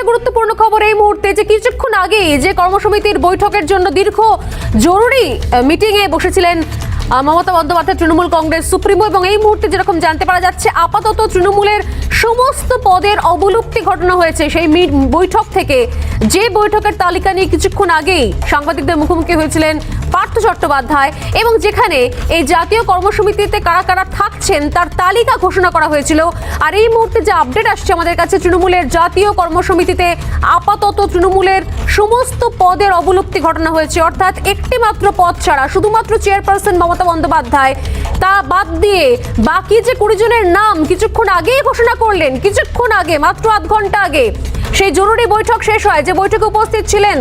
গুরুত্বপূর্ণ খবর এই মুহূর্তে যে কিছুক্ষণ আগে যে কর্মসমিতির বৈঠকের জন্য দীর্ঘ জরুরি মিটিং এ বসেছিলেন মমতা বন্দ্যোপাধ্যায় তৃণমূল কংগ্রেস সুপ্রিমো, এবং এই মুহূর্তে যেরকম জানতে পারা যাচ্ছে আপাতত তৃণমূলের সমস্ত পদের অবলুপ্তি ঘটানো হয়েছে। সেই বৈঠক থেকে যে বৈঠকের তালিকা নিয়ে কিছুক্ষণ আগেই সাংবাদিকদের মুখোমুখি হয়েছিলেন পার্থ চট্টোপাধ্যায়, এবং যেখানে এই জাতীয় কর্মসমিতিতে কারা কারা থাকছেন তার তালিকা ঘোষণা করা হয়েছিল। আর এই মুহূর্তে যে আপডেট আসছে আমাদের কাছে, তৃণমূলের জাতীয় কর্মসমিতিতে আপাতত তৃণমূলের সমস্ত পদের অবলুপ্তি ঘটানো হয়েছে, অর্থাৎ একটি মাত্র পদ ছাড়া, শুধুমাত্র চেয়ারপারসন মমতা বন্দ্যোপাধ্যায়, তা বাদ দিয়ে বাকি যে 20 জনের নাম কিছুক্ষণ আগেই ঘোষণা করলেন, কিছুক্ষণ আগে মাত্র আধ ঘন্টা আগে সেই জরুরি বৈঠক শেষ হয়, যে বৈঠকে উপস্থিত ছিলেন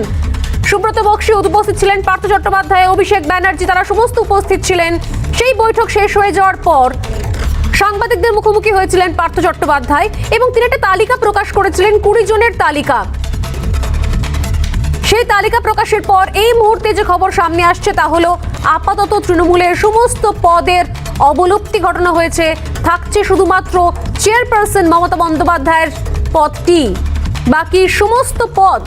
সুব্রত বক্সী, উপস্থিত ছিলেন পার্থ চট্টোপাধ্যায়, অভিষেক ব্যানার্জি, তারা সমস্ত উপস্থিত ছিলেন। সেই বৈঠক শেষ হয়ে যাওয়ার পর সাংবাদিকদের মুখোমুখি হয়েছিলেন পার্থ চট্টোপাধ্যায় এবং তিনি একটা তালিকা প্রকাশ করেছিলেন, 20 জনের তালিকা। সেই তালিকা প্রকাশের পর এই মুহূর্তে যে খবর সামনে আসছে তা হলো আপাতত তৃণমূলের সমস্ত পদের অবলুপ্তি ঘটানো হয়েছে, থাকছে শুধুমাত্র চেয়ারপারসন মমতা বন্দ্যোপাধ্যায়ের পদটি, বাকি সমস্ত পদ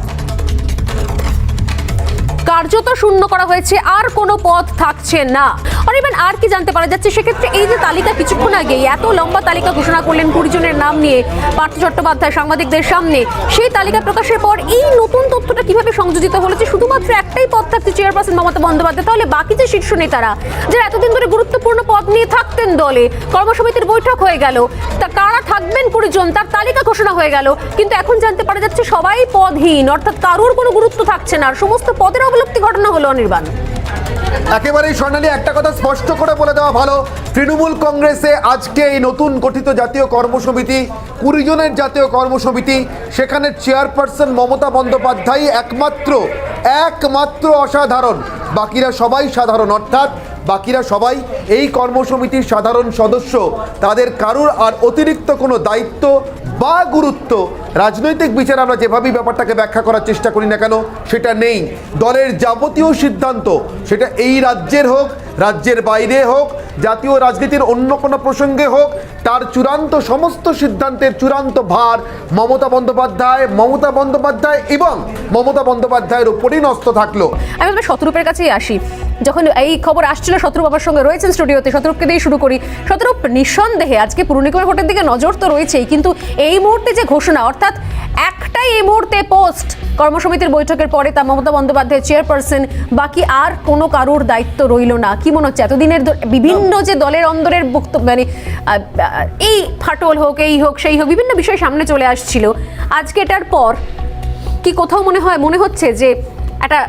কার্যত শূন্য করা হয়েছে, আর কোনো পদ থাকছে না। অনির্বাণ, আর কি জানতে পারা যাচ্ছে সেক্ষেত্রে? এই যে তালিকা কিছুক্ষণ আগে এত লম্বা তালিকা ঘোষণা করলেন 20 জনের নাম নিয়ে পার্থ চট্টোপাধ্যায় সাংবাদিকদের সামনে, সেই তালিকা প্রকাশের পর এই নতুন তথ্যটা কিভাবে সংযোজিত হলো যে শুধুমাত্র একটাই পদ থাকছে চেয়ারপারসন মমতা বন্দ্যোপাধ্যায়? তাহলে বাকি যে শীর্ষ নেতারা যারা এতদিন ধরে গুরুত্বপূর্ণ পদ নিয়ে থাকতেন দলে, কর্মসমিতির বৈঠক হয়ে গেল, তা কারা থাকবেন 20 জন তার তালিকা ঘোষণা হয়ে গেল, কিন্তু এখন জানতে পারা যাচ্ছে সবাই পদহীন, অর্থাৎ কারোর কোনো গুরুত্ব থাকছে না, আর সমস্ত পদের অবলুপ্তি ঘটনা হলো। অনির্বাণ, একেবারেই স্বর্ণালী, একটা কথা স্পষ্ট করে বলে দেওয়া ভালো, তৃণমূল কংগ্রেসে আজকে এই নতুন গঠিত জাতীয় কর্মসমিতি, 20 জনের জাতীয় কর্মসমিতি, সেখানে চেয়ারপারসন মমতা বন্দ্যোপাধ্যায় একমাত্র অসাধারণ, বাকিরা সবাই সাধারণ, অর্থাৎ বাকিরা সবাই এই কর্মসমিতির সাধারণ সদস্য, তাদের কারুর আর অতিরিক্ত কোনো দায়িত্ব বা গুরুত্ব রাজনৈতিক বিচার আমরা যেভাবেই ব্যাপারটাকে ব্যাখ্যা করার চেষ্টা করি না কেন সেটা নেই। দলের যাবতীয় সিদ্ধান্ত, সেটা এই রাজ্যের হোক, রাজ্যের বাইরে হোক, জাতীয় রাজনীতির অন্য কোনো প্রসঙ্গে হোক, তার চূড়ান্ত সমস্ত সিদ্ধান্তের চূড়ান্ত ভার মমতা বন্দ্যোপাধ্যায় এবং মমতা বন্দ্যোপাধ্যায়ের উপরই ন্যস্ত থাকলো। আমি শতরূপের কাছেই আসি। যখন এই খবর আসছিল, শতরূপ আমার সঙ্গে রয়েছেন স্টুডিওতে, শতরূপকে দিয়ে শুরু করি। শতরূপ, নিঃসন্দেহে আজকে পুর নিগমের ভোটের দিকে নজর তো রয়েছেই, কিন্তু এই মুহূর্তে যে ঘোষণা, অর্থাৎ একটাই এই মুহূর্তে পোস্ট কর্মসমিতির বৈঠকের পরে, তা মমতা বন্দ্যোপাধ্যায় চেয়ারপারসন, বাকি আর কোনো কারোর দায়িত্ব রইল না। কি মনে হচ্ছে এতদিনের বিভিন্ন যে দলের অন্দরের বক্তব্য, মানে এই ফাটল হোক, এই হোক, সেই হোক, বিভিন্ন বিষয় সামনে চলে আসছিল, আজকে এটার পর কি কোথাও মনে হচ্ছে যে একটা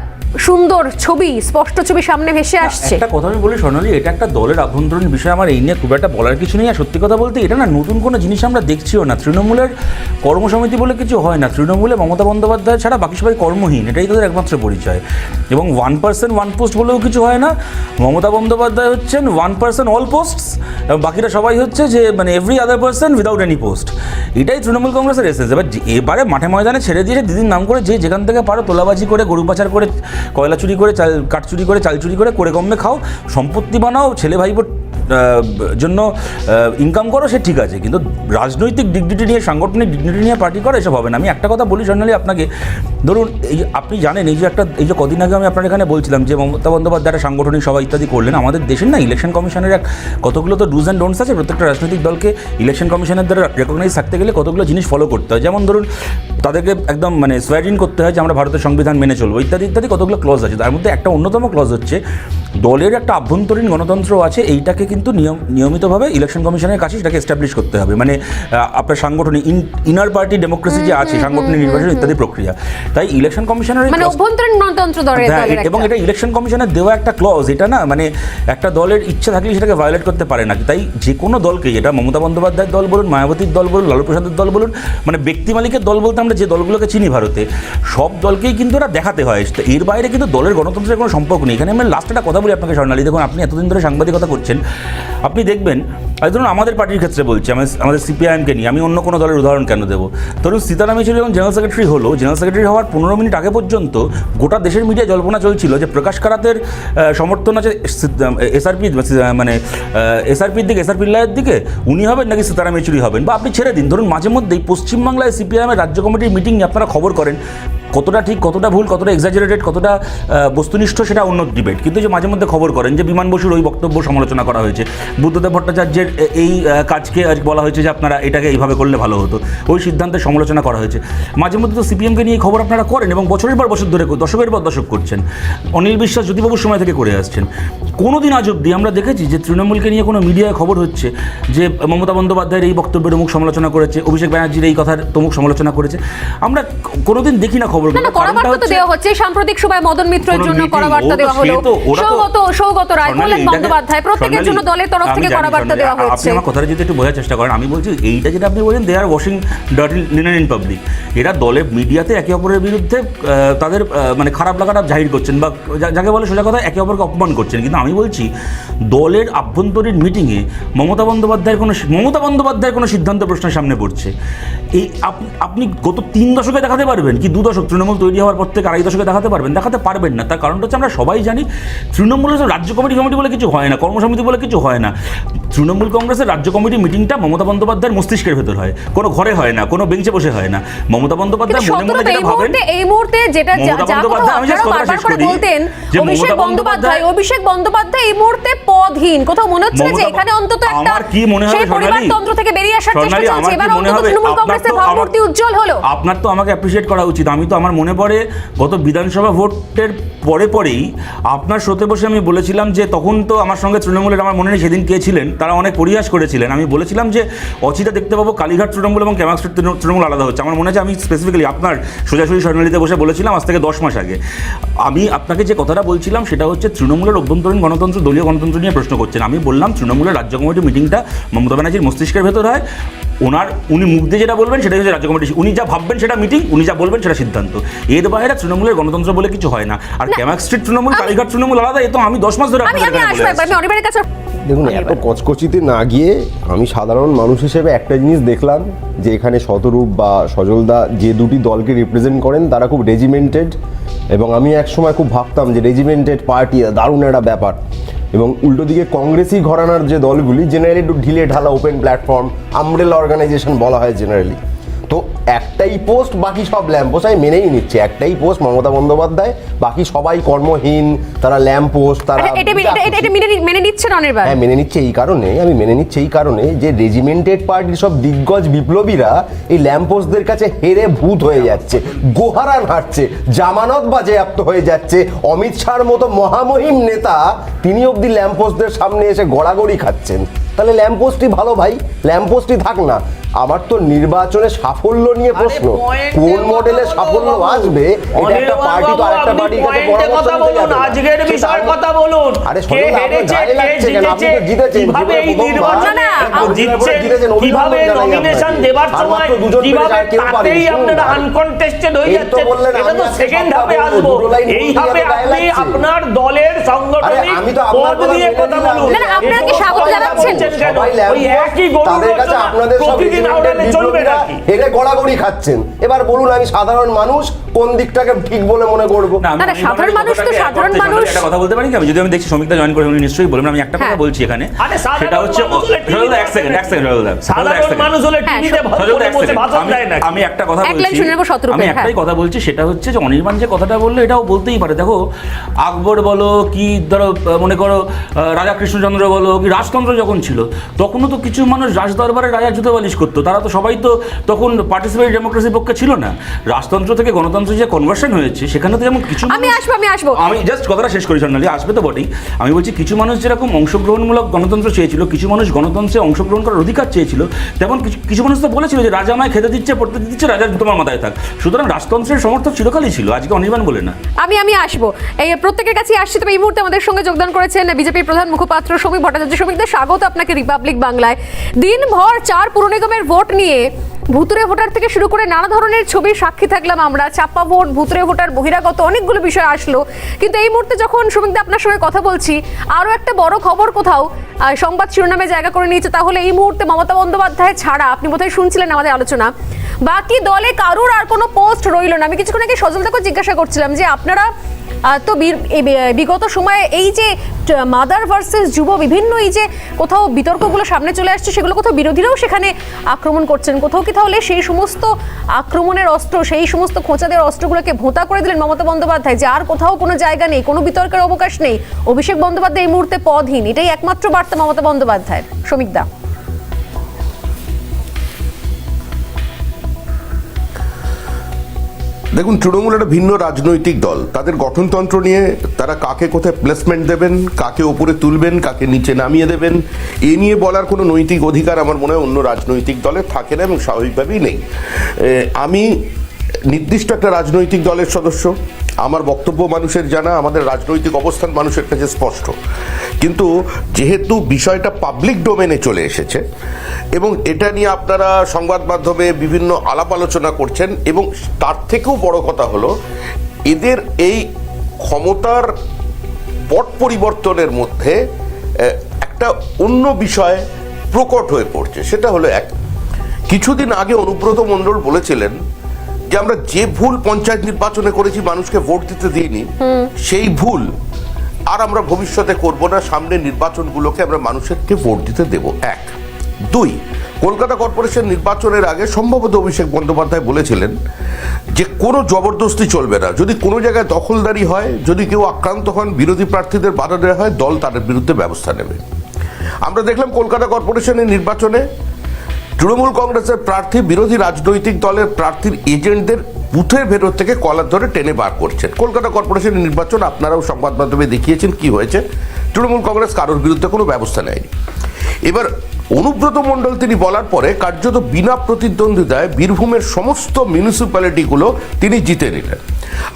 সুন্দর ছবি, স্পষ্ট ছবি সামনে ভেসে আসছে? একটা কথা আমি বলি স্বর্ণালী, এটা একটা দলের আভ্যন্তরীণ বিষয়, আমার এই নিয়ে খুব একটা বলার কিছু নেই। আর সত্যি কথা বলতে এটা না নতুন কোনো জিনিস আমরা দেখছিও না। তৃণমূলের কর্মসমিতি বলে কিছু হয় না, তৃণমূলে মমতা বন্দ্যোপাধ্যায় ছাড়া বাকি সবাই কর্মহীন, এটাই তাদের একমাত্র পরিচয়। এবং 1 পার্সন 1 পোস্ট বলেও কিছু হয় না। মমতা বন্দ্যোপাধ্যায় হচ্ছেন 1 পার্সন অল পোস্টস, এবং বাকিরা সবাই হচ্ছে যে মানে every other person without any post. এটাই তৃণমূল কংগ্রেসের এসেন্স। এবার এবারে মাঠে ময়দানে ছেড়ে দিয়েছে দিদির নাম করে, যে যেখান থেকে পারো তোলাবাজি করে, গরু পাচার করে, কয়লা চুরি করে, কাঠ চুরি করে, চাল চুরি করে কমে খাও, সম্পত্তি বানাও, ছেলে ভাইবোর জন্য ইনকাম করো, সে ঠিক আছে, কিন্তু রাজনৈতিক ডিগনিটি নিয়ে, সাংগঠনিক ডিগনিটি নিয়ে পার্টি করো, এসব হবে না। আমি একটা কথা বলি স্বর্ণালী আপনাকে, ধরুন এই আপনি জানেন এই যে কদিন আগে আমি আপনার এখানে বলছিলাম যে মমতা বন্দ্যোপাধ্যায় একটা সাংগঠনিক সভা ইত্যাদি করলেন, আমাদের দেশের না ইলেকশন কমিশনের কতগুলো তো ডুজ অ্যান্ড ডোন্টস আছে। প্রত্যেকটা রাজনৈতিক দলকে ইলেকশন কমিশনের দ্বারা রেকগনাইজ থাকতে গেলে কতগুলো জিনিস ফলো করতে হয়। যেমন ধরুন তাদেরকে একদম মানে সোয়ার ইন করতে হয় যে আমরা ভারতের সংবিধান মেনে চলবো, ইত্যাদি ইত্যাদি কতগুলো ক্লজ আছে। তার মধ্যে একটা অন্যতম ক্লজ হচ্ছে দলের একটা আভ্যন্তরীণ গণতন্ত্র আছে, এইটাকে কিন্তু নিয়মিতভাবে ইলেকশন কমিশনের কাছে সেটাকে এস্টাবলিশ করতে হবে। মানে আপনার সাংগঠনিক ইনার পার্টি ডেমোক্রেসি যে আছে, সাংগঠনিক নির্বাচন ইত্যাদি প্রক্রিয়া, তাই ইলেকশন কমিশনের মানে অভ্যন্তরীণ গণতন্ত্র দলের, এবং এটা ইলেকশন কমিশনের দেওয়া একটা ক্লজ, এটা না মানে একটা দলের ইচ্ছা থাকলে সেটাকে ভায়োলেট করতে পারে না। তাই যে কোনো দলকেই, এটা মমতা বন্দ্যোপাধ্যায়ের দল বলুন, মায়াবতীর দল বলুন, লালু প্রসাদের দল বলুন, মানে ব্যক্তি মালিকের দল বলতে আমরা যে দলগুলোকে চিনি ভারতে, সব দলকেই কিন্তু এটা দেখাতে হয়। এর বাইরে কিন্তু দলের গণতন্ত্রের কোনো সম্পর্ক নেই। এখানে আমি লাস্ট একটা কথা বলি আপনাকে স্বর্ণালী, দেখুন আপনি এতদিন ধরে সাংবাদিকতা করছেন, আপনি দেখবেন আর ধরুন আমাদের পার্টির ক্ষেত্রে বলছি, আমাদের সিপিআইএমকে নিয়ে, আমি অন্য কোনো দলের উদাহরণ কেন দেবো? ধরুন সীতারাম ইয়েচুরি যখন জেনারেল সেক্রেটারি হলো, জেনারেল সেক্রেটারি হওয়ার 15 মিনিট আগে পর্যন্ত গোটা দেশের মিডিয়ায় জল্পনা চলছিল যে প্রকাশ কারাতের সমর্থন আছে এসআরপি, মানে এসআরপির দিকে, এসআর পিল্লাইয়ের দিকে, উনি হবেন নাকি সীতারাম ইয়েচুরি হবেন। বা আপনি ছেড়ে দিন, ধরুন মাঝে মধ্যেই পশ্চিমবাংলায় সিপিআইএমের রাজ্য কমিটির মিটিং নিয়ে আপনারা খবর করেন, কতটা ঠিক, কতটা ভুল, কতটা এক্সাজারেটেড, কতটা বস্তুনিষ্ঠ সেটা অন্য ডিবেট, কিন্তু যে মাঝে মধ্যে খবর করেন যে বিমান বসুর ওই বক্তব্য সমালোচনা করা হয়েছে, বুদ্ধদেব ভট্টাচার্যের এই কাজকে আজ বলা হয়েছে যে আপনারা এটাকে এইভাবে করলে ভালো হতো, ওই সিদ্ধান্তের সমালোচনা করা হয়েছে। মাঝে মধ্যে তো সিপিএমকে নিয়ে খবর আপনারা করেন এবং বছরের পর বছর ধরে, দশকের পর দশক করছেন। অনিল বিশ্বাস জ্যোতিবাবুর সময় থেকে করে আসছেন। কোনোদিন আজ অব্দি আমরা দেখেছি যে তৃণমূলকে নিয়ে কোনো মিডিয়ায় খবর হচ্ছে যে মমতা বন্দ্যোপাধ্যায়ের এই বক্তব্যের অমুক সমালোচনা করেছে, অভিষেক ব্যানার্জির এই কথার তমুক সমালোচনা করেছে, আমরা কোনোদিন দেখি না খবর। করাবার্তা দেওয়া হচ্ছে, সাম্প্রতিক সময় মদন মিত্রের জন্য করাবার্তা দেওয়া হলো, সৌগত রায়, কল্যাণ বন্দ্যোপাধ্যায়, প্রত্যেকের জন্য দলের তরফ থেকে করাবার্তা দেওয়া হচ্ছে। আপনি আমার কথাটা যদি একটু বোঝার চেষ্টা করেন, আমি বলছি এইটা যেটা আপনি বলেন they are washing dirty linen in public, এরা দলের মিডিয়াতে একে অপরের বিরুদ্ধে তাদের মানে খারাপ লাগাটা জাহির করছেন, বা যাকে বলে সোজা কথা একে অপরকে অপমান করছেন। কিন্তু আমি বলছি দলের আভ্যন্তরীণ মিটিংয়ে মমতা বন্দ্যোপাধ্যায়ের কোনো সিদ্ধান্ত প্রশ্নের সামনে পড়ছে, এই আপনি গত 3 দশকে দেখাতে পারবেন কি? 2 দশক তৃণমূল তৈরি হওয়ার পর থেকে 2.5 দশকে দেখাতে পারবেন না। তার কারণটা হচ্ছে আমরা সবাই জানি তৃণমূলের রাজ্য কমিটি বলে কিছু হয় না, কর্মসমিতি বলে কিছু হয় না। তৃণমূল কংগ্রেসের রাজ্য কমিটি মিটিংটা মমতা বন্দ্যোপাধ্যায়ের মস্তিষ্কের ভেতর হয়, কোনো ঘরে হয় না, কোনো বেঞ্চে বসে হয় না। মমতা বন্দ্যোপাধ্যায় মনে মনে যেটা ভাবেন, এই মুহূর্তে যেটা বলতেন অভিষেক বন্দ্যোপাধ্যায় এই মুহূর্তে পদহীন, কোথাও মনে হচ্ছে যে এখানে অন্তত একটা সেই পরিবারতন্ত্র থেকে বেরিয়ে আসার চেষ্টা চলছে। এবার অন্তত তৃণমূল কংগ্রেসের ভাবমূর্তি উজ্জ্বল হলো। আপনার তো আমাকে অ্যাপ্রিশিয়েট করা উচিত। আমি তো, আমার মনে পড়ে গত বিধানসভা ভোটের পরেই আপনার শোতে বসে আমি বলেছিলাম যে তখন তো আমার সঙ্গে তৃণমূলের, আমার মনে নেই সেদিন কে ছিলেন, তারা অনেক পরিহাস করেছিলেন। আমি বলেছিলাম যে অচিটা দেখতে পাবো কালীঘাট তৃণমূল এবং ক্যামাক স্ট্রিট তৃণমূল আলাদা হচ্ছে। আমার মনে আছে আমি স্পেসিফিক্যালি আপনার সোজাসুজি স্বর্ণালীতে বসে বলেছিলাম আজ থেকে 10 মাস আগে। আমি আপনাকে যে কথাটা বলছিলাম সেটা হচ্ছে তৃণমূলের অভ্যন্তরীণ গণতন্ত্র, দলীয় গণতন্ত্র নিয়ে প্রশ্ন করছেন। আমি বললাম তৃণমূলের রাজ্য কমিটি মিটিংটা মমতা ব্যানার্জির মস্তিষ্কের ভেতর হয়, উনি মুখ দিয়ে যেটা বলবেন সেটাই হচ্ছে রাজ্য কমিটি, উনি যা ভাববেন সেটা মিটিং, উনি যা বলবেন সেটা সিদ্ধান্ত। এর বাইরে তৃণমূলের গণতন্ত্র বলে কিছু হয় না। আর ক্যামাক স্ট্রিট তৃণমূল, কালীঘাট তৃণমূল আলাদা, এ তো আমি 10 মাস ধরে দেখুন, এত কচকচিতে না গিয়ে আমি সাধারণ মানুষ হিসেবে একটা জিনিস দেখলাম যে এখানে শতরূপ বা সজলদা যে দুটি দলকে রিপ্রেজেন্ট করেন তারা খুব রেজিমেন্টেড, এবং আমি একসময় খুব ভাবতাম যে রেজিমেন্টেড পার্টি দারুণ একটা ব্যাপার। এবং উল্টো দিকে কংগ্রেসি ঘরানার যে দলগুলি জেনারেলি একটু ঢিলে ঢালা ওপেন প্ল্যাটফর্ম, আমব্রেলা অর্গানাইজেশন বলা হয় জেনারেলি। তো একটাই পোস্ট, বাকি সব ল্যাম্পোস্ট, আমি মেনেই নিচ্ছি একটাই পোস্ট মমতা বন্দ্যোপাধ্যায়, বাকি সবাই কর্মহীন, তারা ল্যাম্পোস্ট, তারা মেনে নিচ্ছেন অনির্বাণ। হ্যাঁ, মেনে নিচ্ছে এই কারণে যে রেজিমেন্টেড পার্টির সব দিগ্গজ বিপ্লবীরা এই ল্যাম্পোস্টদের কাছে হেরে ভূত হয়ে যাচ্ছে, গোহারান হাঁটছে, জামানত বাজেয়াপ্ত হয়ে যাচ্ছে। অমিত শাহর মতো মহামহিম নেতা তিনি অবধি ল্যাম্পোস্টদের সামনে এসে গড়াগড়ি খাচ্ছেন। তাহলে ল্যাম্পোস্টই ভালো ভাই, ল্যাম্পোস্টই থাক না। আমার তো নির্বাচনে সাফল্য নিয়ে প্রশ্ন, কোন মডেলে সাফল্য আসবে, এটা একটা পার্টি তো আরেকটা পার্টির কাছে পরামর্শ নিতে যাবে। আজকের বিষয়ের কথা বলুন, আরে কে হেরেছে, কে জিতেছে, কিভাবে এই নির্বাচনে জিতছেন, কিভাবে নমিনেশন দেবার সময় কিভাবে তাতেই আপনারা আনকনটেস্টেড হয়ে যাচ্ছেন, এটা তো সেকেন্ড হাফে আসবো। এই হাফে আপনি আপনার দলের সাংগঠনিক পদ দিয়ে কথা বলুন। না, আপনারা কি স্বাগত জানাচ্ছেন? ওই একই গরুর রচনা প্রতিদিন আউটালে চলবে নাকি? হেরে গড়াগড়ি খাচ্ছেন। এবার বলুন আমি সাধারণ মানুষ কোন দিকটাকে ঠিক বলে মনে করবো? সাধারণ মানুষ তো সাধারণ মানুষ। একটা কথা বলতে পারি কি? আমি যদি আমি দেখছি শ্রমিকটা জয়েন করে উনি নিশ্চয়ই বলবেন। আমি একটা কথা বলছি এখানে, সেটা হচ্ছে এক সেকেন্ড সাধারণ মানুষ হলে টিভিতে বসে ভাষণ দেয় না। আমি একটা কথা বলছি, আমি একটাই কথা বলছি, সেটা হচ্ছে যে অনির্বাণ যে কথাটা বললো এটাও বলতেই পারে। দেখো, আকবর বলো কি ধরো মনে করো রাজা কৃষ্ণচন্দ্র বলো কি রাজতন্ত্র যখন ছিল তখনও তো কিছু মানুষ রাজদরবারে রাজার জুতো বালিশ করতো। তারা তো সবাই তো তখন পার্টিসিপেটরি ডেমোক্রেসির পক্ষে ছিল না। রাজতন্ত্র থেকে গণতন্ত্র যে কনভার্সন হয়েছে সেখানে তো যেমন কিছু, আমি জাস্ট কথাটা শেষ করি, স্বর্ণালী আসবে তো বটেই। আমি বলছি কিছু মানুষ যেরকম অংশগ্রহণমূলক গণতন্ত্র চেয়েছিল, কিছু মানুষ গণতন্ত্রে অংশগ্রহণ করার অধিকার চেয়েছিল, তেমন কিছু মানুষ তো বলেছিল যে রাজা আমায় খেতে দিচ্ছে, পড়তে দিচ্ছে, রাজার তোমার মাথায় থাক। সুতরাং রাজতন্ত্রের সমর্থক চিরকালই ছিল, আজকে অনির্বাণ বলে না। আমি আসবো, এই প্রত্যেকের কাছে আসছি। তবে এই মুহূর্তে আমাদের সঙ্গে যোগদান করেছেন বিজেপির প্রধান মুখপাত্র সমীক ভট্টাচার্য। সমীকদের স্বাগত আপনাকে রিপাবলিক বাংলায়। দিনভর 4 পুর নিগমের ভোট নিয়ে ভুতুরে ভোটার থেকে শুরু করে নানা ধরনের ছবির সাক্ষী থাকলাম আমরা। চাপা ভোট, ভুতুরে ভোটার, বহিরাগত অনেকগুলো বিষয় আসলো। কিন্তু এই মুহূর্তে যখন সমীকদা আপনার সঙ্গে কথা বলছি, আরও একটা বড় খবর কোথাও সংবাদ শিরোনামে জায়গা করে নিয়েছে, তাহলে এই মুহূর্তে মমতা বন্দ্যোপাধ্যায় ছাড়া, আপনি বোধহয় শুনছিলেন আমাদের আলোচনা, বাকি দলে কারুর আর কোনো পোস্ট রইল না। আমি কিছুক্ষণ আগে সজলদাকে জিজ্ঞাসা করছিলাম যে আপনারা তো বিগত সময়ে এই যে মাদার ভার্সেস যুব বিভিন্ন এই যে কোথাও বিতর্কগুলো সামনে চলে আসছে, সেগুলো কোথাও বিরোধীরাও সেখানে আক্রমণ করছেন, কোথাও কি তাহলে সেই সমস্ত আক্রমণের অস্ত্র, সেই সমস্ত খোঁচাদের অস্ত্রগুলোকে ভোঁতা করে দিলেন মমতা বন্দ্যোপাধ্যায়, যে আর কোথাও কোনো জায়গা নেই, কোনো বিতর্কের অবকাশ নেই, অভিষেক বন্দ্যোপাধ্যায় এই মুহূর্তে পদহীন, এটাই একমাত্র বার্তা মমতা বন্দ্যোপাধ্যায়ের? শ্রমিক দা, দেখুন, তৃণমূল একটা ভিন্ন রাজনৈতিক দল। তাদের গঠনতন্ত্র নিয়ে তারা কাকে কোথায় প্লেসমেন্ট দেবেন, কাকে ওপরে তুলবেন, কাকে নিচে নামিয়ে দেবেন, এ নিয়ে বলার কোনো নৈতিক অধিকার আমার মনে হয় অন্য রাজনৈতিক দলের থাকে না এবং স্বাভাবিকভাবেই নেই। আমি নির্দিষ্ট একটা রাজনৈতিক দলের সদস্য, আমার বক্তব্য মানুষের জানা, আমাদের রাজনৈতিক অবস্থান মানুষের কাছে স্পষ্ট। কিন্তু যেহেতু বিষয়টা পাবলিক ডোমেনে চলে এসেছে এবং এটা নিয়ে আপনারা সংবাদ মাধ্যমে বিভিন্ন আলাপ আলোচনা করছেন, এবং তার থেকেও বড় কথা হলো এদের এই ক্ষমতার পট পরিবর্তনের মধ্যে একটা অন্য বিষয় প্রকট হয়ে পড়ছে। সেটা হলো কিছুদিন আগে অনুব্রত মণ্ডল বলেছিলেন যে আমরা যে ভুল পঞ্চায়েত নির্বাচনে করেছি, মানুষকে ভোট দিতে দিইনি, সেই ভুল আর আমরা ভবিষ্যতে করব না, সামনে নির্বাচনগুলোকে আমরা মানুষকে ভোট দিতে দেব। 1, 2, কলকাতা কর্পোরেশন নির্বাচনের আগে সম্ভবত অভিষেক বন্দ্যোপাধ্যায় বলেছিলেন যে কোনো জবরদস্তি চলবে না, যদি কোনো জায়গায় দখলদারি হয়, যদি কেউ আক্রান্ত হন, বিরোধী প্রার্থীদের বাধা দেওয়া হয়, দল তাদের বিরুদ্ধে ব্যবস্থা নেবে। আমরা দেখলাম কলকাতা কর্পোরেশনের নির্বাচনে তৃণমূল কংগ্রেসের প্রার্থী বিরোধী রাজনৈতিক দলের প্রার্থীর এজেন্টদের বুথের ভেতর থেকে কলার ধরে টেনে বার করছেন। কলকাতা কর্পোরেশনের নির্বাচন আপনারাও সংবাদ মাধ্যমে দেখিয়েছেন কি হয়েছে। তৃণমূল কংগ্রেস কারোর বিরুদ্ধে কোনো ব্যবস্থা নেয়নি। এবার অনুব্রত মণ্ডল তিনি বলার পরে কার্যত বিনা প্রতিদ্বন্দ্বিতায় বীরভূমের সমস্ত মিউনিসিপ্যালিটিগুলো তিনি জিতে নিলেন,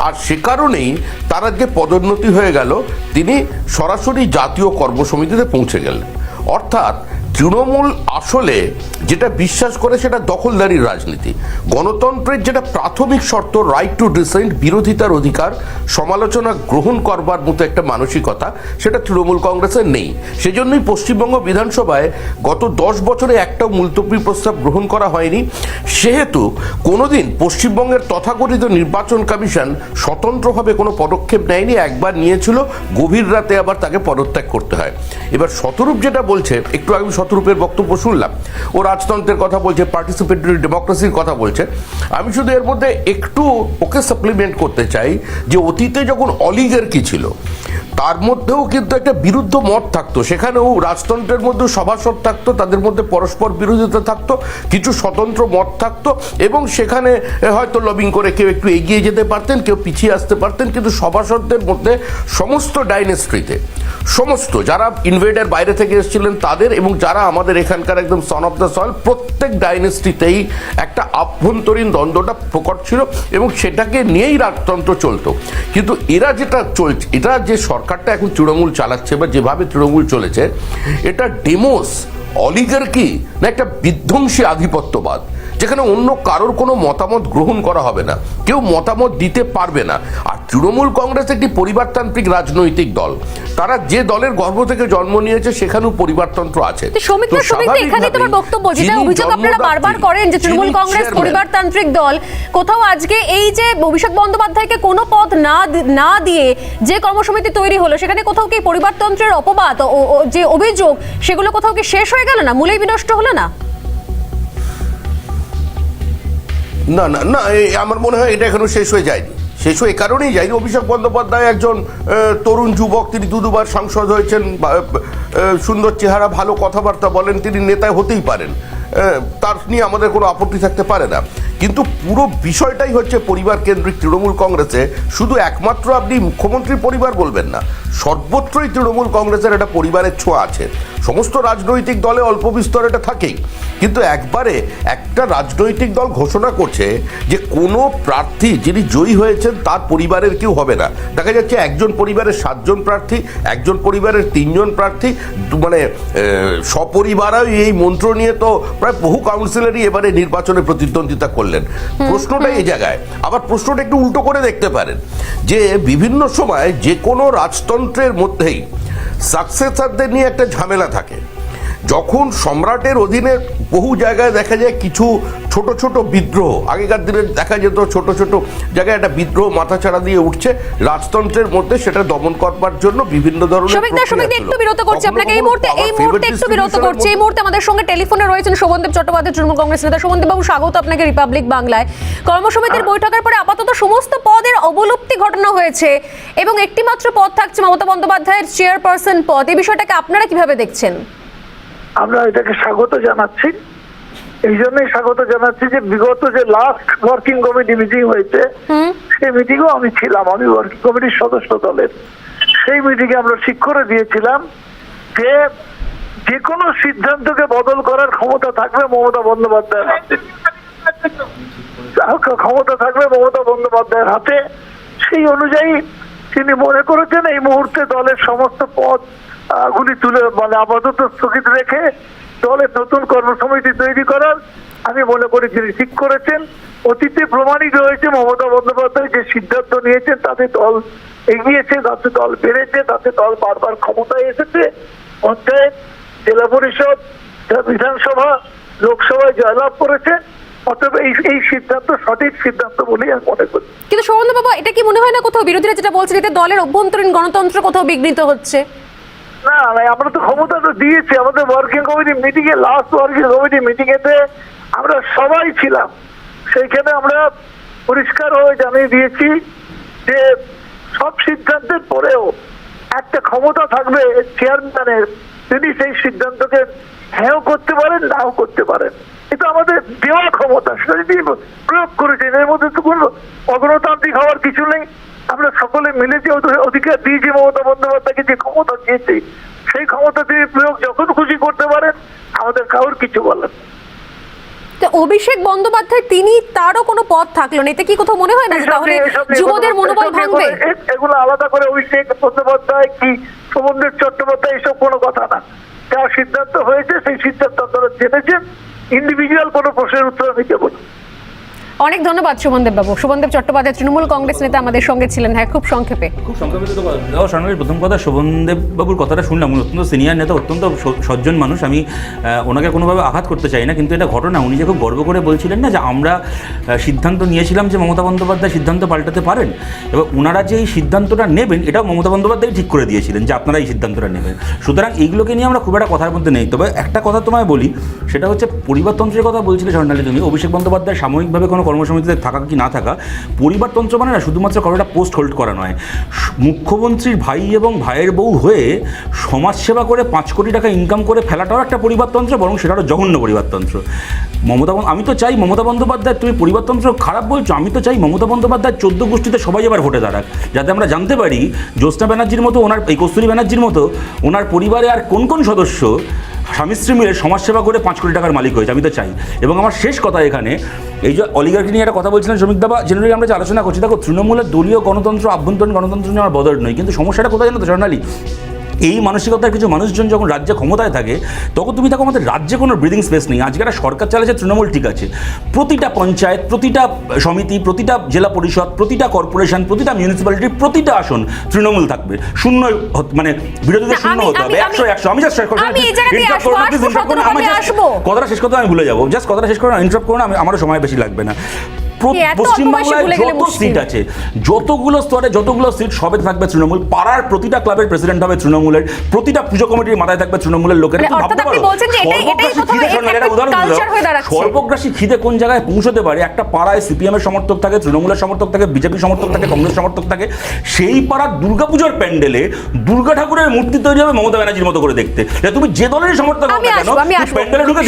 আর সে কারণেই তার আজকে পদোন্নতি হয়ে গেল, তিনি সরাসরি জাতীয় কর্মসমিতিতে পৌঁছে গেলেন। অর্থাৎ তৃণমূল আসলে যেটা বিশ্বাস করে সেটা দখলদারির রাজনীতি। গণতন্ত্রের যেটা প্রাথমিক শর্ত, রাইট টু ডিসেন্ট, বিরোধিতার অধিকার, সমালোচনা গ্রহণ করবার মতো একটা মানসিকতা, সেটা তৃণমূল কংগ্রেসের নেই। সেজন্যই পশ্চিমবঙ্গ বিধানসভায় গত 10 বছরে একটাও মুলতবি প্রস্তাব গ্রহণ করা হয়নি। সেহেতু কোনোদিন পশ্চিমবঙ্গের তথাকথিত নির্বাচন কমিশন স্বতন্ত্রভাবে কোনো পদক্ষেপ নেয়নি। একবার নিয়েছিল, গভীর রাতে আবার তাকে পদত্যাগ করতে হয়। এবার শতরূপ যেটা বলছে, একটু আগে শতরূপের বক্তব্য শুনলাম, ও রাজতন্ত্রের কথা বলছে, পার্টিসিপেটরি ডেমোক্রেসির কথা বলছে। আমি শুধু এর মধ্যে একটু ওকে সাপ্লিমেন্ট করতে চাই যে অতীতে যখন অলিগার্কি ছিল তার মধ্যেও কিন্তু একটা বিরুদ্ধ মত থাকতো, সেখানেও রাজতন্ত্রের মধ্যে সভাসদ থাকতো, তাদের মধ্যে পরস্পর বিরোধিতা থাকতো, কিছু স্বতন্ত্র মত থাকতো, এবং সেখানে হয়তো লবিং করে কেউ একটু এগিয়ে যেতে পারতেন, কেউ পিছিয়ে আসতে পারতেন, কিন্তু সভাসদদের মধ্যে সমস্ত ডাইনেস্ট্রিতে, সমস্ত যারা ইনভেডার বাইরে থেকে এসেছিলেন তাদের এবং যারা আমাদের এখানকার একদম সন অফ দ্য সয়েল, প্রত্যেক ডাইনেস্ট্রিতেই একটা আভ্যন্তরীণ দ্বন্দ্বটা প্রকট ছিল এবং সেটাকে নিয়েই রাজতন্ত্র চলতো। কিন্তু এরা যেটা চলছে, এটা যে সরকারটা এখন তৃণমূল চালাচ্ছে বা যেভাবে তৃণমূল চলেছে, এটা ডেমোস, অলিগার্কি না একটা বিধ্বংসী আধিপত্যবাদ, যেখানে অন্য কারোর কোনো মতামত গ্রহণ করা হবে না, কেউ মতামত দিতে পারবে না। আর তৃণমূল কংগ্রেস একটি পরিবারতান্ত্রিক রাজনৈতিক দল, তারা যে দলের গর্ভ থেকে জন্ম নিয়েছে সেখানেও পরিবারতন্ত্র আছে। এখানে তোমার বক্তব্য, যেটা অভিযোগ আপনারা বারবার করেন যে তৃণমূল কংগ্রেস পরিবারতান্ত্রিক দল, কোথাও আজকে এই যে অভিষেক বন্দ্যোপাধ্যায়কে কোনো পদ না দিয়ে যে কর্মসমিতি তৈরি হলো, সেখানে কোথাও কি পরিবারতন্ত্রের অপবাদ যে অভিযোগ, সেগুলো কোথাও কি শেষ হয়ে গেল না, মূলেই বিনষ্ট হলো না? না না না, আমার মনে হয় এটা এখনো শেষ হয়ে যায়নি। শেষ হয়ে কারণেই যায়নি, অভিষেক বন্দ্যোপাধ্যায় একজন তরুণ যুবক, তিনি দুবার সাংসদ হয়েছেন, সুন্দর চেহারা, ভালো কথাবার্তা বলেন, তিনি নেতা হতেই পারেন, তার নিয়ে আমাদের কোনো আপত্তি থাকতে পারে না। কিন্তু পুরো বিষয়টাই হচ্ছে পরিবার কেন্দ্রিক তৃণমূল কংগ্রেসে। শুধু একমাত্র আপনি মুখ্যমন্ত্রীর পরিবার বলবেন না, সর্বত্রই তৃণমূল কংগ্রেসের একটা পরিবারের ছোঁয়া আছে। সমস্ত রাজনৈতিক দলে অল্প বিস্তর এটা থাকেই, কিন্তু একবারে একটা রাজনৈতিক দল ঘোষণা করছে যে কোনো প্রার্থী যিনি জয়ী হয়েছেন তার পরিবারের কেউ হবে না। দেখা যাচ্ছে একজন পরিবারের 7 জন প্রার্থী, একজন পরিবারের 3 জন প্রার্থী, মানে সপরিবারই এই মন্ত্র নিয়ে তো প্রায় বহু কাউন্সিলরই এবারে নির্বাচনে প্রতিদ্বন্দ্বিতা করলেন। প্রশ্নটা এই জায়গায়, আবার প্রশ্নটা একটু উল্টো করে দেখতে পারেন যে বিভিন্ন সময় যে কোনো রাজতন্ত্রের মধ্যেই সাকসেসরদের নিয়ে একটা ঝামেলা থাকে। যখন সম্রাটের অধীনে বহু জায়গায় দেখা যায় কিছু ছোট ছোট বিদ্রোহ, আগেকার দিনে দেখা যেত ছোট ছোট জায়গায় একটা বিদ্রোহ মাথাচাড়া দিয়ে উঠছে, রাজতন্ত্রের মধ্যে সেটা দমন করবার জন্য বিভিন্ন ধরনের সৌমিকদা একটু বিরত করছি আপনাকে এই মুহূর্তে একটু বিরত করছি। এই মুহূর্তে আমাদের সঙ্গে টেলিফোনে রয়েছেন শোভনদেব চট্টোপাধ্যায়, তৃণমূল কংগ্রেস নেতা। শোভনদেব বাবু, স্বাগত আপনাকে রিপাবলিক বাংলায়। কর্মসমিতির বৈঠকের পরে আপাতত সমস্ত পদের অবলুপ্তি ঘটানো হয়েছে এবং একটি মাত্র পদ থাকছে মমতা বন্দ্যোপাধ্যায়ের চেয়ারপারসন পদ। এই বিষয়টাকে আপনারা কিভাবে দেখছেন? আমরা এটাকে স্বাগত জানাচ্ছি। এই জন্যই স্বাগত জানাচ্ছি যে বিগত যে লাস্ট ওয়ার্কিং কমিটি মিটিং হয়েছে সেই মিটিংও আমি ছিলাম, আমি ওয়ার্কিং কমিটির সদস্য দলের। সেই মিটিংয়ে আমরা ঠিক করে দিয়েছিলাম যে যে কোনো সিদ্ধান্তকে বদল করার ক্ষমতা থাকবে মমতা বন্দ্যোপাধ্যায়ের হাতে, সেই অনুযায়ী তিনি মনে করেছেন এই মুহূর্তে দলের সমস্ত পদ গুলি তুলে আপাতত স্থগিত রেখে দলের নতুন কর্মসমিতি তৈরি করার আমি মনে করি তিনি ঠিক করেছেন। অতীতে প্রমাণিত হয়েছে মমতা বন্দ্যোপাধ্যায় যে সিদ্ধান্ত নিয়েছেন তাতে দল এগিয়েছে, তাতে দল বেড়েছে, তাতে দল বারবার ক্ষমতায় এসেছে, পঞ্চায়েত, জেলা পরিষদ, বিধানসভা, লোকসভায় জয়লাভ করেছে। অতএব এই সিদ্ধান্ত সঠিক সিদ্ধান্ত বলেই আমি মনে করি। কিন্তু শোভনদেব বাবু, এটা কি মনে হয় না কোথাও বিরোধীরা যেটা বলছেন এতে দলের অভ্যন্তরীণ গণতন্ত্র কোথাও বিঘ্নিত হচ্ছে? না, আমরা তো ক্ষমতা তো দিয়েছি আমাদের ওয়ার্কিং কমিটি মিটিং এ, লাস্ট ওয়ার্কিং কমিটি মিটিং এতে আমরা সবাই ছিলাম। সেইখানে আমরা পরিষ্কার হয়ে জানিয়ে দিয়েছি যে সব সিদ্ধান্তের পরেও একটা ক্ষমতা থাকবে চেয়ারম্যানের, তিনি সেই সিদ্ধান্তকে হ্যাঁও করতে পারেন, নাও করতে পারেন। এটা আমাদের দেওয়া ক্ষমতা, সেটা যদি প্রয়োগ করেছেন, এর মধ্যে তো কোনো অগণতান্ত্রিক হওয়ার কিছু নেই। আমরা সকলে মিলে যে অধিকার দিয়েছি মমতা বন্দ্যোপাধ্যায়কে, যে ক্ষমতা দিয়েছি সেই ক্ষমতা তিনি প্রয়োগ যখন খুশি করতে পারেন, আমাদের কারোর কিছু বলার। তো অভিষেক বন্দ্যোপাধ্যায় তিনি, তারও কোনো পদ থাকলো না, এতে কি কোথাও মনে হয় না যে তাহলে যুবদের মনোবল ভাঙবে? এগুলো আলাদা করে অভিষেক বন্দ্যোপাধ্যায় কি শোভনদেব চট্টোপাধ্যায় এসব কোনো কথা না। যা সিদ্ধান্ত হয়েছে সেই সিদ্ধান্ত আপনারা জেনেছেন, ইন্ডিভিজুয়াল কোনো প্রশ্নের উত্তর আমি দেব না। অনেক ধন্যবাদ শোভনদেব বাবু। শোভনদেব চট্টোপাধ্যায় তৃণমূল কংগ্রেস নেতা আমাদের সঙ্গে ছিলেন। হ্যাঁ, খুব সংক্ষেপে। প্রথম কথা, শোভনদেব বাবুর কথাটা শুনলাম, উনি অত্যন্ত সিনিয়র নেতা, অত্যন্ত সজ্জন মানুষ। আমি ওনাকে কোনোভাবে আঘাত করতে চাই না, কিন্তু এটা ঘটনা। উনি যে খুব গর্ব করে বলছিলেন না যে আমরা সিদ্ধান্ত নিয়েছিলাম যে মমতা বন্দ্যোপাধ্যায় সিদ্ধান্ত পাল্টাতে পারেন, এবং ওনারা যে এই সিদ্ধান্তটা নেবেন এটাও মমতা বন্দ্যোপাধ্যায় ঠিক করে দিয়েছিলেন যে আপনারা এই সিদ্ধান্তটা নেবেন। সুতরাং এইগুলোকে নিয়ে আমরা খুব একটা কথার মধ্যে নেই। তবে একটা কথা তোমায় বলি, সেটা হচ্ছে পরিবারতন্ত্রের কথা বলছিলে স্বর্ণালী তুমি। অভিষেক বন্দ্যোপাধ্যায় সাময়িকভাবে কোনো কর্মসমিতিতে থাকা কি না থাকা, পরিবারতন্ত্র মানে না শুধুমাত্র কারোটা পোস্ট হোল্ড করা নয়। মুখ্যমন্ত্রীর ভাই এবং ভাইয়ের বউ হয়ে সমাজসেবা করে 5 কোটি টাকা ইনকাম করে ফেলাটাও একটা পরিবারতন্ত্র, বরং সেটারও জঘন্য পরিবারতন্ত্র। আমি তো চাই মমতা বন্দ্যোপাধ্যায়, তুমি পরিবারতন্ত্র খারাপ বলছো, আমি তো চাই মমতা বন্দ্যোপাধ্যায় 14 গোষ্ঠীতে সবাই এবার ভোটে দাঁড়াক, যাতে আমরা জানতে পারি জ্যোৎস্না ব্যানার্জির মতো, ওনার এই কস্তুরী ব্যানার্জির মতো ওনার পরিবারে আর কোন কোন সদস্য স্বামী স্ত্রী মিলে সমাজসেবা করে 5 কোটি টাকার মালিক হয়েছে। আমি তো চাই। এবং আমার শেষ কথা এখানে, এই যে অলিগার্কি নিয়ে একটা কথা বলছিলেন শ্রমিকদা, বা জেনারেলি আমরা যে আলোচনা করছি, দেখো তৃণমূলের দলীয় গণতন্ত্র, আভ্যন্তরীণ গণতন্ত্র নিয়ে আমার বদল নয়, কিন্তু সমস্যাটা কোথায় জানো তো স্বর্ণালী? এই মানসিকতার কিছু মানুষজন যখন রাজ্যে ক্ষমতায় থাকে তখন তুমি দেখো আমাদের রাজ্যে কোনো ব্রিদিং স্পেস নেই। আজকে একটা সরকার চালাচ্ছে তৃণমূল, ঠিক আছে, প্রতিটা পঞ্চায়েত, প্রতিটা সমিতি, প্রতিটা জেলা পরিষদ, প্রতিটা কর্পোরেশন, প্রতিটা মিউনিসিপ্যালিটির প্রতিটা আসন তৃণমূল থাকবে, শূন্য মানে বিরোধীদের শূন্য হতে হবে, 100। আমি জাস্ট কথাটা শেষ করতে আমি ভুলে যাবো, জাস্ট কথাটা শেষ করে ইন্টারাপ্ট করো না, আমারও সময় বেশি লাগবে না। পশ্চিমবাংলায় যত সিট আছে, যতগুলো স্তরে যতগুলো সিট, সবে থাকবে তৃণমূল। পাড়ার প্রতিটা ক্লাবের প্রেসিডেন্ট হবে তৃণমূলের, প্রতিটা পুজো কমিটির মাথায় থাকবে তৃণমূলের লোকেরা। সর্বগ্রাসী খিদে কোন জায়গায় পৌঁছতে পারে? একটা পাড়ায় সিপিএম এর সমর্থক থাকে, তৃণমূলের সমর্থক থাকে, বিজেপির সমর্থক থাকে, কংগ্রেস সমর্থক থাকে। সেই পাড়ার দুর্গাপুজোর প্যান্ডেলে দুর্গা ঠাকুরের মূর্তি তৈরি হবে মমতা ব্যানার্জির মতো করে দেখতে। তুমি যে দলেরই সমর্থক হও না কেন, প্যান্ডেলে ঢুকে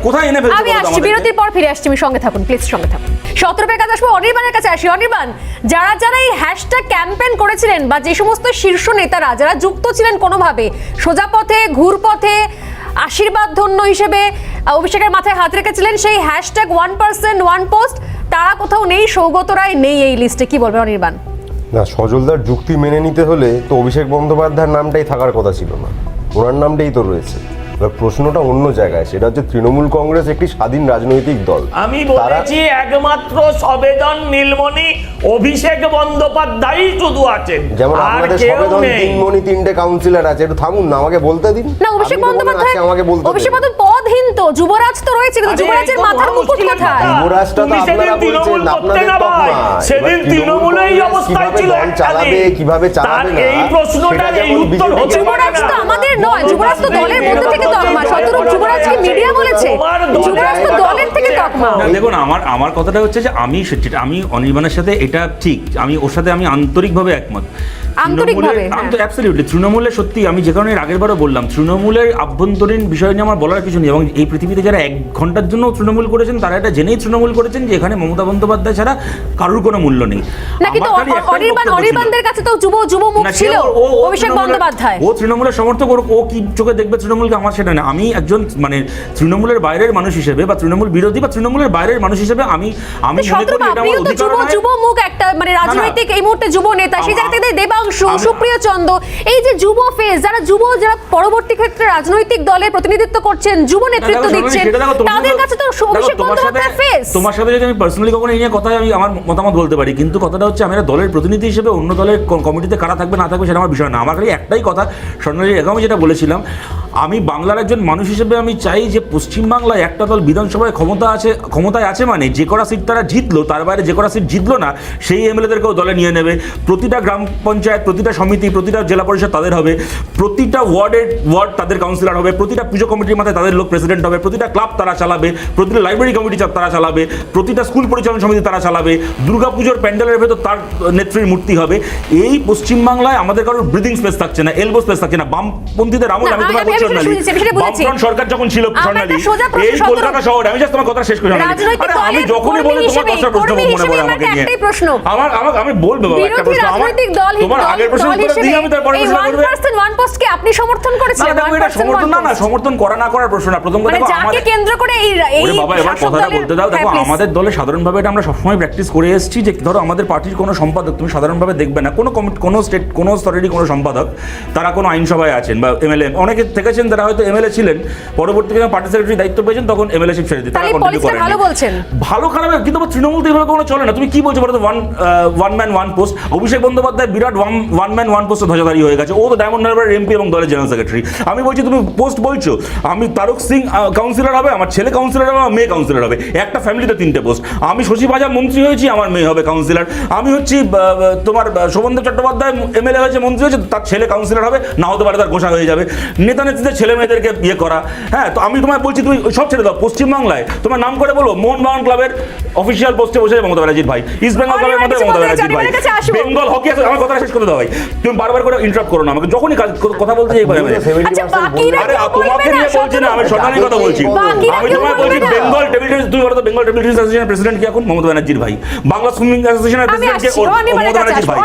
কোথায় এনে ফেলছো? পর ফিরে আসছি, আমি সঙ্গে থাকুন, প্লিজ সঙ্গে থাকুন। 17 কাছে আসবো, অনির্বাণের কাছে আসি। অনির্বাণ, যারা যারা এই হ্যাশট্যাগ ক্যাম্পেইন করেছিলেন বা যে সমস্ত শীর্ষ নেতারা যারা যুক্ত ছিলেন কোনোভাবে সোজা পথে, ঘুর পথে, আশীর্বাদ ধন্য হিসেবে অভিষেকের মাথায় হাত রেখেছিলেন, সেই হ্যাশট্যাগ 1% 1 পোস্ট, তারা কোথাও নেই, সৌগত রায় নেই এই লিস্টে, কি বলবে অনির্বাণ? না, সজলদার যুক্তি মেনে নিতে হলে তো অভিষেক বন্দ্যোপাধ্যায়ের নামটাই থাকার কথা ছিল না, ওনার নামটাই তো রয়েছে। এবার প্রশ্নটা অন্য জায়গায়, সেটা হচ্ছে তৃণমূল কংগ্রেস একটি স্বাধীন রাজনৈতিক দল। আমি বলেছি একমাত্র সবেদন নীলমণি অভিষেক বন্দ্যোপাধ্যায় শুধু আছেন, যেমন আর আপনাদের কেউ সবেদন নেই। তিনমণি 3টে কাউন্সিলর আছে, একটু থামুন না, আমাকে বলতে দিন। না, অভিষেক আমি তো বললাম, বন্দ্যোপাধ্যায় আজকে আমাকে বলতে দিন। অভিষেক বন্দ্যোপাধ্যায় পদহীন তো, যুবরাজ তো রয়েছে, কিন্তু আরে, যুবরাজের এই তো মাথার মহা মুকুট মুশকিলের কোথায়? কথা। যুবরাজটা তো তুমি সেদিন আপনারা তৃণমূল বলছেন, করতে আপনাদের না তকমা। ভাই। এবার সেদিন তৃণমূল তৃণমূলের এই কংগ্রেস অবস্থায় কিভাবে ছিল দল চালাবে, একদিন। কিভাবে তার চালাবে না, এই প্রশ্নটার সেটা এই যেমন উত্তর BJP হতে পারে যুবরাজ তো না। আমাদের নয়, যুবরাজ তো দলের মধ্যে থেকে তকমা। শতরূপ যুবরাজকে মিডিয়া বলেছে, যুবরাজ তো দলের থেকে তকমা। না দেখুন, আমার কথাটা হচ্ছে যে আমি অনির্বাণের সাথে এটা ঠিক, আমি ওর সাথে আমি আন্তরিকভাবে একমত। আন্তরিকভাবে, হ্যাঁ। অ্যাবসলিউটলি তৃণমূলের সত্যি, আমি যে কারণে আগের বারও বললাম, তৃণমূলের আভ্যন্তরীণ বিষয় নিয়ে আমার বলার কিছু নেই। এবং এই পৃথিবীতে যারা 1 ঘন্টার জন্য তৃণমূল করেছেন, তারা এটা জেনেই তৃণমূল করেছেন যে এখানে মমতা বন্দ্যোপাধ্যায় ছাড়া কারুর কোনো মূল্য নেই। না, কিন্তু আমার খালি একটাই বক্তব্য ছিল। অনির্বাণদের কাছে তো যুব মুখ না, সে ছিল ও অভিষেক বন্দ্যোপাধ্যায়। ও তৃণমূলের সমর্থক, ও কি চোখে দেখবে তৃণমূলকে, আমার সেটা না। আমি একজন মানে তৃণমূলের বাইরের মানুষ হিসেবে, বা তৃণমূল বিরোধী বা তৃণমূলের বাইরের মানুষ হিসেবে আমি মনে করি এটা আমার অধিকার নয়। যুব মুখ একটা মানে রাজনৈতিক এই মুহূর্তে যুব নেতা, সেই জায়গা থেকে দেবাংশু, সুপ্রিয় চন্দ্র, এই যে যুব ফেজ, যারা পরবর্তী ক্ষেত্রে রাজনৈতিক দলের প্রতিনিধিত্ব করছেন, যুব নেতৃত্ব দিচ্ছেন, তাদের কাছে তো অভিষেক বন্দ্যোপাধ্যায় ফেজ। তোমার সাথে যদি আমি পার্সোনালি কখনো এই নিয়ে কথা, আমি আমার মতামত বলতে পারি, কিন্তু কথাটা হচ্ছে আমি একটা দলের প্রতিনিধি হিসেবে অন্য দলের কমিটিতে কারা থাকবে না থাকবে সেটা আমার বিষয় না। আমার খালি একটাই কথা, স্বর্ণালীর এগামে যেটা বলেছিলাম, আমি বাংলার একজন মানুষ হিসেবে আমি চাই যে পশ্চিমবাংলায় একটা দল বিধানসভায় ক্ষমতায় আছে মানে যে কটা সিট তারা জিতলো, তার বাইরে যে কটা সিট জিতলো না, সেই এমএলএদেরকেও দলে নিয়ে নেবে। প্রতিটা গ্রাম পঞ্চায়েত, প্রতিটা সমিতি, প্রতিটা জেলা পরিষদ তাদের হবে, প্রতিটা ওয়ার্ড তাদের কাউন্সিলর হবে, প্রতিটা পুজো কমিটির মাথায় তাদের লোক প্রেসিডেন্ট হবে, প্রতিটা ক্লাব তারা চালাবে, প্রতিটা লাইব্রেরি কমিটি তারা চালাবে, প্রতিটা স্কুল পরিচালনা সমিতি তারা চালাবে, দুর্গাপুজোর প্যান্ডেলের ভেতর তার নেত্রীর মূর্তি হবে। এই পশ্চিমবাংলায় আমাদের কারোর ব্রিদিং স্পেস থাকছে না, এলবো স্পেস থাকছে না। বামপন্থীদের আমল, আমি তোমার বলছি স্বর্ণালী, বামফ্রন্ট সরকার যখন ছিল স্বর্ণালী, এই কলকাতা শহরে, আমি জাস্ট তোমার কথা শেষ করে আমি যখনই বলি তোমার কথা প্রশ্ন মনে পড়ে আমাকে নিয়ে, আমি বলবো বাবা একটা প্রশ্ন, তোমার আগের প্রশ্ন দিয়ে আমি তারপরে প্রশ্ন করবে। ওয়ান পোস্টকে আপনি সমর্থন করেছেন? এটা সমর্থন না, সমর্থন করা না করার প্রশ্ন না। প্রথম কথা যাকে কেন্দ্র করে এই বাবা এবার কথাটা বলতে দাও। দেখো, আমাদের দলে সাধারণভাবে এটা আমরা সবসময় প্র্যাকটিস করে এসেছি যে ধরো আমাদের পার্টির কোনো সম্পাদক তুমি সাধারণভাবে দেখবে না, কোনো স্টেট কোনো স্তরেরই কোনো সম্পাদক তারা কোনো আইনসভায় আছেন বা এমএলএ, অনেকে থেকেছেন তারা হয়তো এমএলএ ছিলেন, পরবর্তীতে পার্টি সেক্রেটারি দায়িত্ব পেয়েছেন, তখন এমএলএশিপ ছেড়ে দিতে, তারা কন্টিনিউ করেন। ভালো বলছেন, ভালো খারাপ, কিন্তু তৃণমূল তো এভাবে কোনো চলে না। তুমি কি বলছো বলো তো? One man one post. Abhishek Bandyopadhyay বিরাট ওয়ান ম্যান ওয়ান পোস্টে ধ্বজাধারী হয়ে গেছে, ও তো ডায়মন্ড হারবারের এমপি এবং দলের জেনারেল সেক্রেটারি। আমি বলছি তুমি পোস্ট বলছো, আমি তারক সিং কাউন্সিলর হবে, আমার ছেলে কাউন্সিলর হবে, আমার মেয়ে কাউন্সিলর হবে, একটা ফ্যামিলিতে 3টে পোস্ট। আমি শশী বাজার মন্ত্রী হয়েছি, আমার মেয়ে হবে কাউন্সিলর। আমি হচ্ছি তোমার শোভনদেব চট্টোপাধ্যায় এমএলএ হয়েছে, মন্ত্রী হয়েছে, তার ছেলে কাউন্সিলর হবে, না হতে পারে তার গোসা হয়ে যাবে। নেতা নেত্রীদের ছেলে মেয়েদেরকে ইয়ে করা, হ্যাঁ। তো আমি তোমায় বলছি তুমি সব ছেড়ে দাও। পশ্চিমবাংলায় তোমার নাম করে বলো, মোহনবাগান ক্লাবের অফিসিয়াল পোস্টে বসে মমতা ব্যানার্জির ভাই, ইস্ট বেঙ্গল ক্লাবের মধ্যে মমতা ব্যানার্জির ভাই, বেঙ্গল হকি, আমার কথাটা শেষ করে দাও ভাই, তুমি বারবার করে ইন্টারাপ্ট করো না আমাকে, যখনই কথা বলতে যাই ভাই। আরে তোমাকে নিয়ে বলছি না, আমি স্বর্ণালীর কথা বলছি। আমি তোমায় বলছি বেঙ্গল টেবিল টেনিস, তুমি বলো তো বেঙ্গল টেবিল টেনিস অ্যাসোসিয়েশনের প্রেসিডেন্ট কি এখন? মমতা ব্যানার্জির ভাই। বাংলা সুইমিং অ্যাসোসিয়েশনের প্রেসিডেন্ট কে? মমতা ব্যানার্জির ভাই।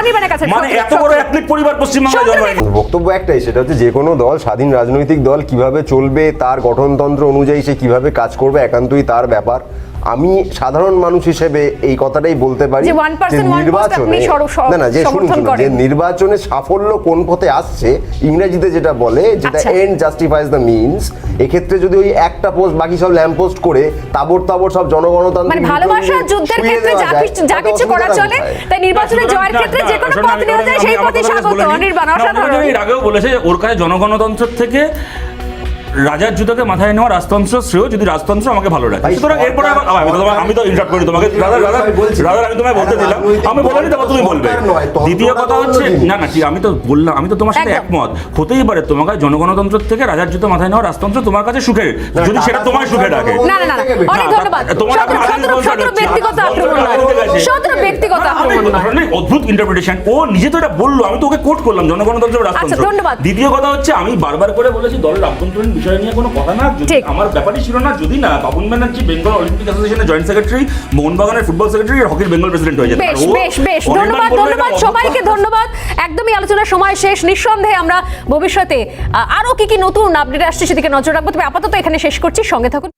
মানে এত বড় অ্যাথলিট পরিবার পশ্চিমবাংলায় জন্মায়নি। বক্তব্য একটাই, সেটা হচ্ছে যে কোনো দল, স্বাধীন রাজনৈতিক দল কিভাবে চলবে, তার গঠনতন্ত্র অনুযায়ী সে কিভাবে কাজ করবে, একান্তই তার ব্যাপার। আমি সাধারণ মানুষ হিসেবে এই কথাটাই বলতে পারি যে নির্বাচনে সাফল্য কোন পথে আসছে, ইংরেজিতে যেটা বলে, যেটা এন্ড জাস্টিফাইজ দ্য মিনস। এক্ষেত্রে যদি ওই একটা পোস্ট বাকি সব ল্যাম্প পোস্ট করে তাবড় সব জনগণতান্ত্রিক ভালোবাসার যুদ্ধের ক্ষেত্রে যা কিছু করা চলে, তাই নির্বাচনে জয়ের ক্ষেত্রে যে কোনো পথ নেওয়া যায়, সেই পথে স্বাগত। অনির্বাণ অসাধারণ। এর আগেও বলেছে যে ওর কাছে জনগণতন্ত্রের থেকে রাজার জুতোকে মাথায় নেওয়া রাজতন্ত্র শ্রেয়, যদি রাজতন্ত্র আমাকে ভালো রাখে। সুতরাং এরপরে আমি তো ইন্টারাপ্ট করি তোমাকে, আমি তোমায় বলতে দিলাম, আমি বলিনি, তারপর তুমি বলবে। দ্বিতীয় কথা হচ্ছে না আমি তো বললাম, আমি তো তোমার সাথে একমত। হতেই পারে তোমাকে জনগণতন্ত্র থেকে রাজার জুতো মাথায় নেওয়া রাজতন্ত্র তোমার কাছে সুখের, যদি সেটা তোমার সুখে রাখে। অনেক ধন্যবাদ। অদ্ভুত ইন্টারপ্রিটেশন, ও নিজে তো এটা বললো, আমি তো ওকে কোট করলাম জনগণতন্ত্র রাজতন্ত্র। দ্বিতীয় কথা হচ্ছে আমি বারবার করে বলেছি দলের আভ্যন্তরীণ বিষয় নিয়ে কোনো কথা না, আমার ব্যাপারই ছিল না যদি না বাবুন ব্যানার্জি বেঙ্গল অলিম্পিক অ্যাসোসিয়েশনের জয়েন্ট সেক্রেটারি, মোহনবাগানের ফুটবল সেক্রেটারি আর হকির বেঙ্গল প্রেসিডেন্ট হয়ে যেত। বেশ ধন্যবাদ সবাইকে, ধন্যবাদ। একদমই আলোচনার সময় শেষ। নিঃসন্দেহে আমরা ভবিষ্যতে আরো কি নতুন আপডেট আসছে সেদিকে নজর রাখবো। তবে আপাতত এখানে শেষ করছি, সঙ্গে থাকুন।